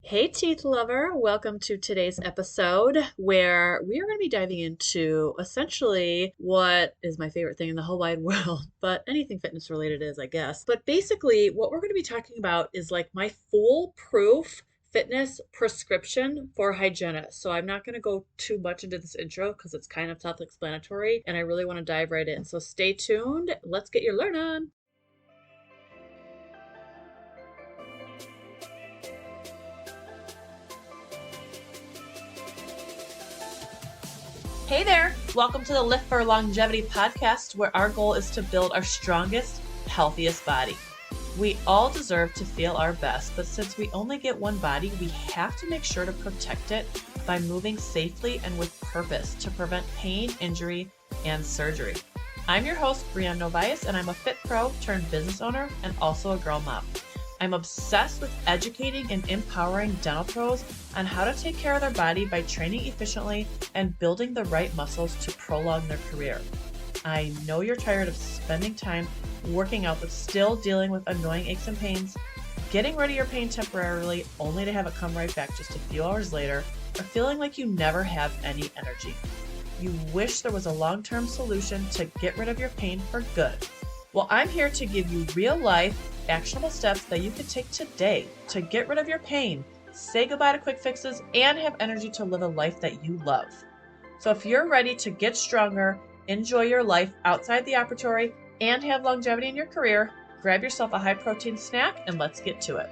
Hey, teeth lover. Welcome to today's episode where we are going to be diving into essentially what is my favorite thing in the whole wide world, but anything fitness related is, I guess. But basically, what we're going to be talking about is like my foolproof fitness prescription for hygienists. So I'm not going to go too much into this intro because it's kind of self-explanatory and I really want to dive right in. So stay tuned. Let's get your learn on. Hey there! Welcome to the Lift for Longevity podcast, where our goal is to build our strongest, healthiest body. We all deserve to feel our best, but since we only get one body, we have to make sure to protect it by moving safely and with purpose to prevent pain, injury, and surgery. I'm your host, Brianne, and I'm a fit pro turned business owner and also a girl mom. I'm obsessed with educating and empowering dental pros on how to take care of their body by training efficiently and building the right muscles to prolong their career. I know you're tired of spending time working out but still dealing with annoying aches and pains, getting rid of your pain temporarily only to have it come right back just a few hours later, or feeling like you never have any energy. You wish there was a long-term solution to get rid of your pain for good. Well, I'm here to give you real-life, actionable steps that you can take today to get rid of your pain, say goodbye to quick fixes, and have energy to live a life that you love. So if you're ready to get stronger, enjoy your life outside the operatory, and have longevity in your career, grab yourself a high-protein snack and let's get to it.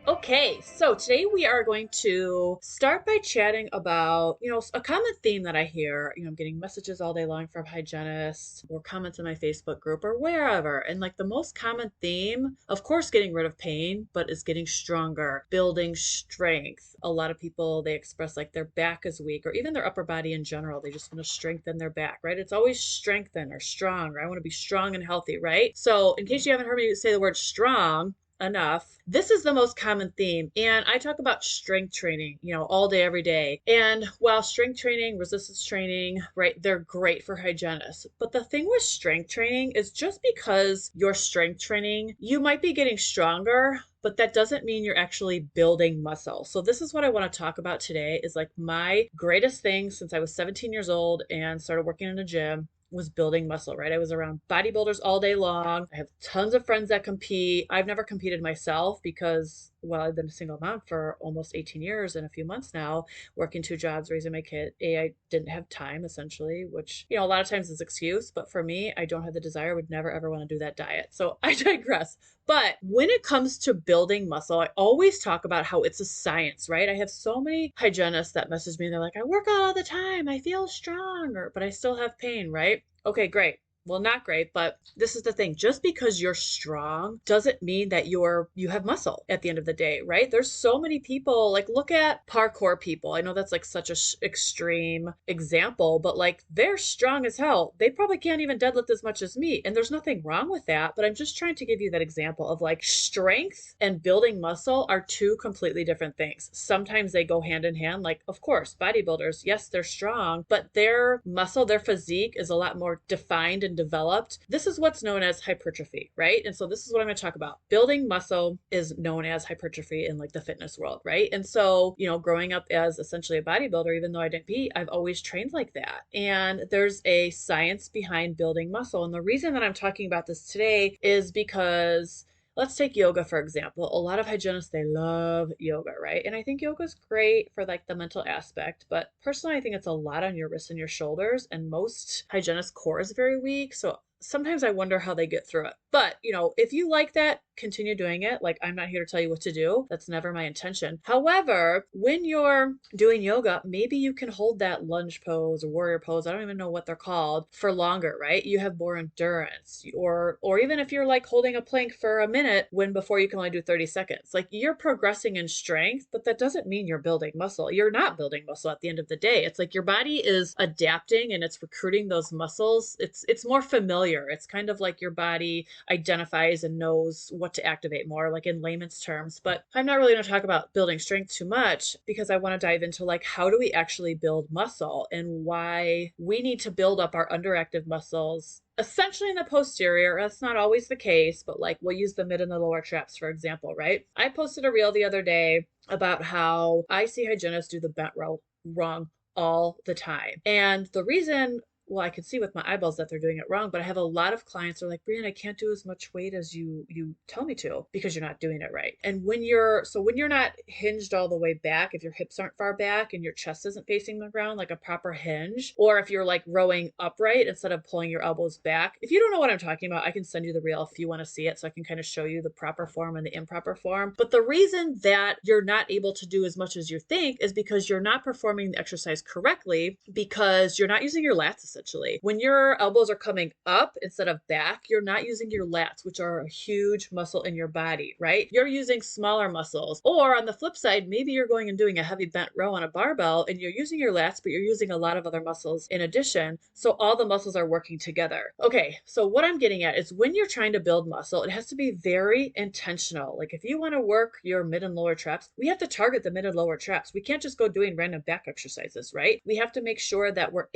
Okay, so today we are going to start by chatting about, a common theme that I hear. I'm getting messages all day long from hygienists or comments in my Facebook group or wherever. And like the most common theme, of course, getting rid of pain, but is getting stronger, building strength. A lot of people, they express like their back is weak or even their upper body in general. They just want to strengthen their back, right? It's always strengthen or strong, or I want to be strong and healthy, right? So in case you haven't heard me say the word strong enough, this is the most common theme. And I talk about strength training, all day, every day. And while strength training, resistance training, right, they're great for hygienists. But the thing with strength training is just because you're strength training, you might be getting stronger, but that doesn't mean you're actually building muscle. So this is what I want to talk about today is like my greatest thing since I was 17 years old and started working in a gym was building muscle, right? I was around bodybuilders all day long. I have tons of friends that compete. I've never competed myself because, well, I've been a single mom for almost 18 years and a few months now, working two jobs, raising my kid. I didn't have time essentially, which, a lot of times is excuse, but for me, I don't have the desire, would never ever want to do that diet. So I digress. But when it comes to building muscle, I always talk about how it's a science, right? I have so many hygienists that message me and they're like, I work out all the time. I feel stronger, but I still have pain, right? Okay, great. Well, not great, but this is the thing. Just because you're strong doesn't mean that you have muscle at the end of the day, right? There's so many people, like look at parkour people. I know that's like such a extreme example, but like they're strong as hell. They probably can't even deadlift as much as me. And there's nothing wrong with that, but I'm just trying to give you that example of like strength and building muscle are two completely different things. Sometimes they go hand in hand. Like, of course, bodybuilders, yes, they're strong, but their muscle, their physique is a lot more defined and developed. This is what's known as hypertrophy, right? And so this is what I'm going to talk about. Building muscle is known as hypertrophy in like the fitness world, right? And so, growing up as essentially a bodybuilder, even though I didn't compete, I've always trained like that. And there's a science behind building muscle. And the reason that I'm talking about this today is because let's take yoga, for example. A lot of hygienists, they love yoga, right? And I think yoga is great for like the mental aspect, but personally, I think it's a lot on your wrists and your shoulders, and most hygienists' core is very weak. So sometimes I wonder how they get through it. But, if you like that, continue doing it. Like, I'm not here to tell you what to do. That's never my intention. However, when you're doing yoga, maybe you can hold that lunge pose or warrior pose. I don't even know what they're called for longer, right? You have more endurance. Or even if you're like holding a plank for a minute when before you can only do 30 seconds, like you're progressing in strength, but that doesn't mean you're building muscle. You're not building muscle at the end of the day. It's like your body is adapting and it's recruiting those muscles. It's more familiar. It's kind of like your body identifies and knows what to activate more, like in layman's terms. But I'm not really going to talk about building strength too much because I want to dive into like how do we actually build muscle and why we need to build up our underactive muscles essentially in the posterior. That's not always the case, but like we'll use the mid and the lower traps, for example, right? I posted a reel the other day about how I see hygienists do the bent row wrong all the time. And the reason, well, I can see with my eyeballs that they're doing it wrong, but I have a lot of clients who are like, Brianne, I can't do as much weight as you tell me to because you're not doing it right. And when you're not hinged all the way back, if your hips aren't far back and your chest isn't facing the ground like a proper hinge, or if you're like rowing upright instead of pulling your elbows back, if you don't know what I'm talking about, I can send you the reel if you want to see it so I can kind of show you the proper form and the improper form. But the reason that you're not able to do as much as you think is because you're not performing the exercise correctly, because you're not using your lats essentially. When your elbows are coming up instead of back, you're not using your lats, which are a huge muscle in your body, right? You're using smaller muscles. Or on the flip side, maybe you're going and doing a heavy bent row on a barbell and you're using your lats, but you're using a lot of other muscles in addition. So all the muscles are working together. Okay, so what I'm getting at is when you're trying to build muscle, it has to be very intentional. Like if you want to work your mid and lower traps, we have to target the mid and lower traps. We can't just go doing random back exercises, right? We have to make sure that we're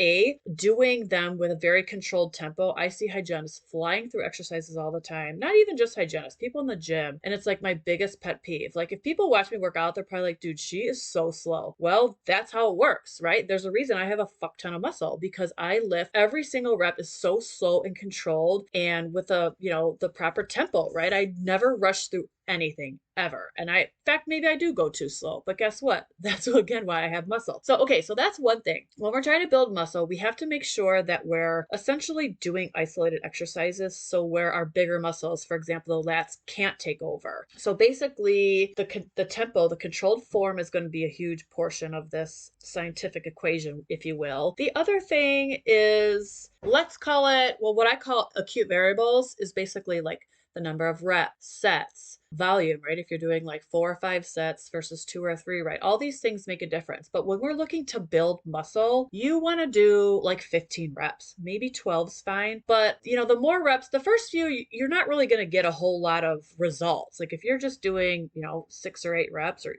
doing them with a very controlled tempo. I see hygienists flying through exercises all the time. Not even just hygienists, people in the gym. And it's like my biggest pet peeve. Like if people watch me work out, they're probably like, dude, she is so slow. Well, that's how it works, right? There's a reason I have a fuck ton of muscle because I lift every single rep is so slow and controlled and with the proper tempo, right? I never rush through anything ever. And in fact, maybe I do go too slow, but guess what? That's again why I have muscle. So, okay, so that's one thing. When we're trying to build muscle, we have to make sure that we're essentially doing isolated exercises. So where our bigger muscles, for example, the lats can't take over. So basically the tempo, the controlled form is going to be a huge portion of this scientific equation, if you will. The other thing is, let's call it, well, what I call acute variables is basically like the number of reps, sets, volume, right? If you're doing like 4 or 5 sets versus 2 or 3, right? All these things make a difference. But when we're looking to build muscle, you want to do like 15 reps, maybe 12's fine. But the more reps, the first few, you're not really going to get a whole lot of results. Like if you're just doing, 6 or 8 reps or,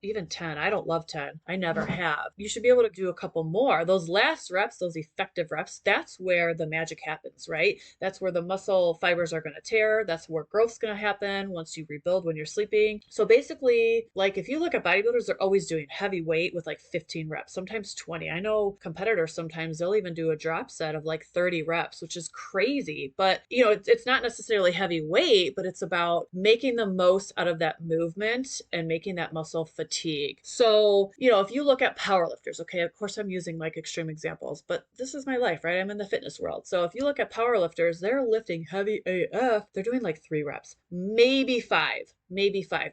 even 10, I don't love 10. I never have. You should be able to do a couple more. Those last reps, those effective reps, that's where the magic happens, right? That's where the muscle fibers are going to tear. That's where growth's going to happen once you rebuild when you're sleeping. So basically, like if you look at bodybuilders, they're always doing heavy weight with like 15 reps, sometimes 20. I know competitors, sometimes they'll even do a drop set of like 30 reps, which is crazy. But, it's not necessarily heavy weight, but it's about making the most out of that movement and making that muscle fatigue. So, if you look at powerlifters, okay, of course I'm using like extreme examples, but this is my life, right? I'm in the fitness world. So if you look at powerlifters, they're lifting heavy AF, they're doing like 3 reps, maybe 5.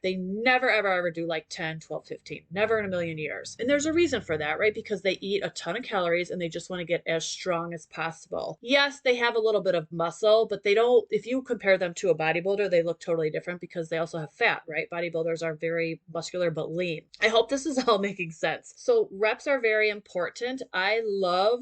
They never, ever do like 10, 12, 15. Never in a million years. And there's a reason for that, right? Because they eat a ton of calories and they just want to get as strong as possible. Yes, they have a little bit of muscle, but they don't, if you compare them to a bodybuilder, they look totally different because they also have fat, right? Bodybuilders are very muscular but lean. I hope this is all making sense. So reps are very important. I love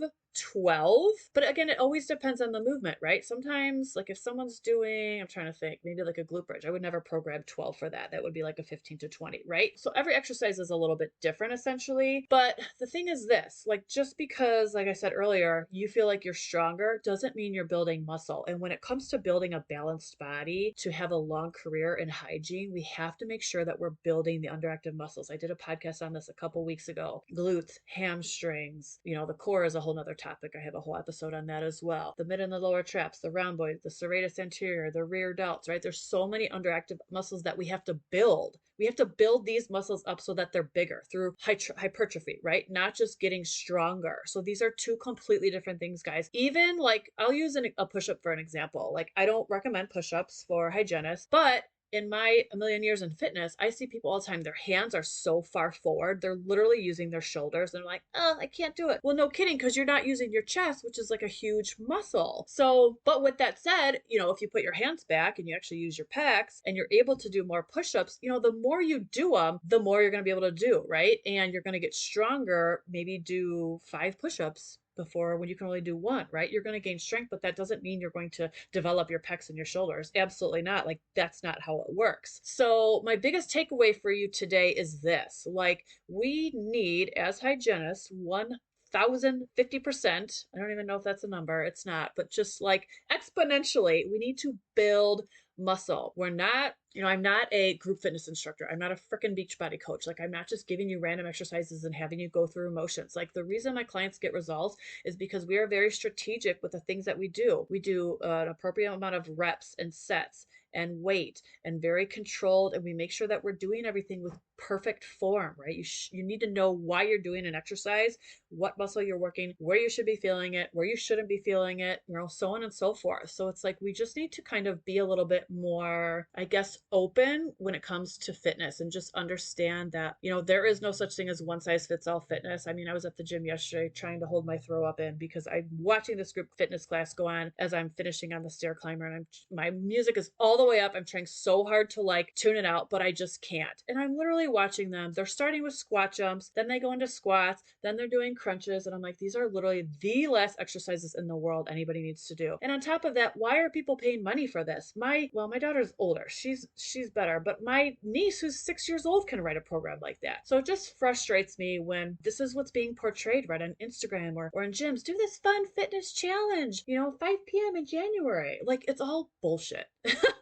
12, but again, it always depends on the movement, right? Sometimes like if someone's doing, I'm trying to think, maybe like a glute bridge, I would never program 12 for that. That would be like a 15 to 20, right? So every exercise is a little bit different essentially. But the thing is this, like just because, like I said earlier, you feel like you're stronger doesn't mean you're building muscle. And when it comes to building a balanced body to have a long career in hygiene, we have to make sure that we're building the underactive muscles. I did a podcast on this a couple weeks ago. Glutes, hamstrings, the core is a whole nother topic. I have a whole episode on that as well. The mid and the lower traps, the rhomboid, the serratus anterior, the rear delts, right? There's so many underactive muscles that we have to build. We have to build these muscles up so that they're bigger through hypertrophy, right? Not just getting stronger. So these are two completely different things, guys. Even like, I'll use a push-up for an example. Like I don't recommend push-ups for hygienists, but in my a million years in fitness, I see people all the time, their hands are so far forward. They're literally using their shoulders. And I'm like, oh, I can't do it. Well, no kidding, because you're not using your chest, which is like a huge muscle. So, but with that said, if you put your hands back and you actually use your pecs and you're able to do more push-ups, the more you do them, the more you're going to be able to do, right? And you're going to get stronger, maybe do 5 push-ups before when you can only do 1, right? You're going to gain strength, but that doesn't mean you're going to develop your pecs and your shoulders. Absolutely not. Like that's not how it works. So my biggest takeaway for you today is this, like we need as hygienists, one 1,000, 50%. I don't even know if that's a number. It's not, but just like exponentially, we need to build muscle. We're not, I'm not a group fitness instructor. I'm not a freaking beach body coach. Like, I'm not just giving you random exercises and having you go through motions. Like, the reason my clients get results is because we are very strategic with the things that we do. We do an appropriate amount of reps and sets and weight and very controlled, and we make sure that we're doing everything with perfect form, right? You need to know why you're doing an exercise, what muscle you're working, where you should be feeling it, where you shouldn't be feeling it, so on and so forth. So it's like we just need to kind of be a little bit more, I guess, open when it comes to fitness, and just understand that, there is no such thing as one size fits all fitness. I mean, I was at the gym yesterday trying to hold my throw up in because I'm watching this group fitness class go on as I'm finishing on the stair climber, and my music is all the way up. I'm trying so hard to like tune it out, but I just can't. And I'm literally watching them. They're starting with squat jumps, then they go into squats, then they're doing crunches, and I'm like, these are literally the last exercises in the world anybody needs to do. And on top of that, why are people paying money for this? My daughter's older. She's better, but my niece who's 6 years old can write a program like that. So it just frustrates me when this is what's being portrayed right on Instagram or in gyms. Do this fun fitness challenge, 5 p.m. in January. Like, it's all bullshit.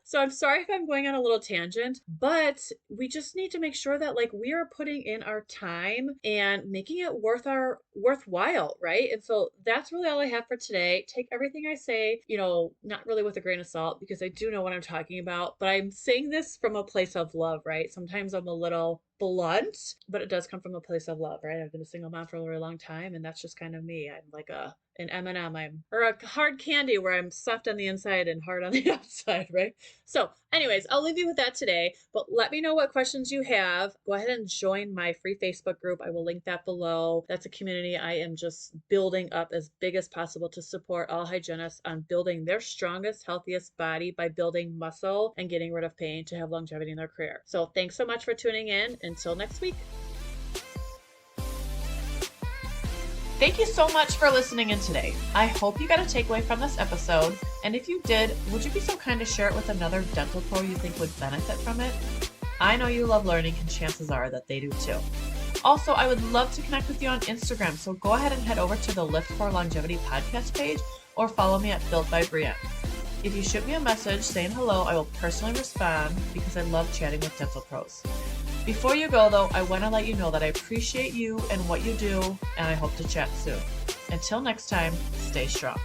So I'm sorry if I'm going on a little tangent, but we just need to make sure that like we are putting in our time and making it worthwhile, right? And so that's really all I have for today. Take everything I say, not really with a grain of salt, because I do know what I'm talking about, but I'm saying this from a place of love, right? Sometimes I'm a little blunt, but it does come from a place of love, right? I've been a single mom for a very long time, and that's just kind of me. I'm like an M&M, or a hard candy where I'm soft on the inside and hard on the outside, right? So anyways, I'll leave you with that today, but let me know what questions you have. Go ahead and join my free Facebook group. I will link that below. That's a community I am just building up as big as possible to support all hygienists on building their strongest, healthiest body by building muscle and getting rid of pain to have longevity in their career. So thanks so much for tuning in. Until next week. Thank you so much for listening in today. I hope you got a takeaway from this episode, and if you did, would you be so kind to share it with another dental pro you think would benefit from it? I know you love learning, and chances are that they do too. Also, I would love to connect with you on Instagram, so go ahead and head over to the Lift for Longevity podcast page or follow me at Built by Brianne. If you shoot me a message saying hello, I will personally respond because I love chatting with dental pros. Before you go, though, I want to let you know that I appreciate you and what you do, and I hope to chat soon. Until next time, stay strong.